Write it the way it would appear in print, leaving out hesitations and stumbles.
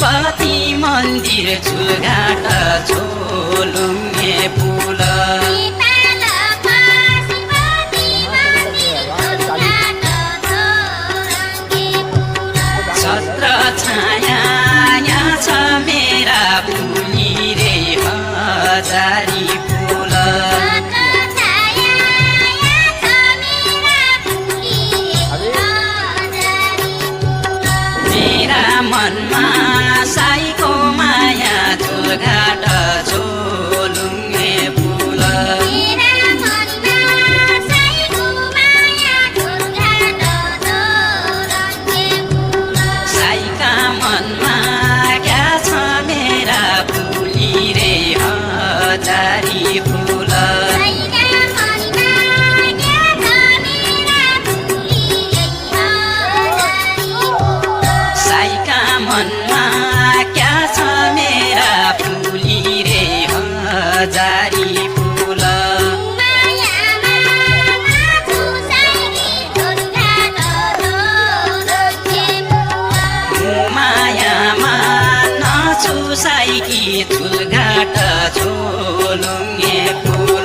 पशुपति मन्दिर झुलघाट झोलुङ्गे पुल छत्र छाया यहाँ छ मेरा फुली रे हजारी फुल मेरा मनमा साईको माया झुलघाट झोलुङ्गे फुल साईका मनमा क्या छ मेरा फुली रे हजारी फुल साईका मनमा क्या छ मेरा फुली रे हजारी फुल मायामा नछु साईकी झुलघाट झोलुङ्गे फुल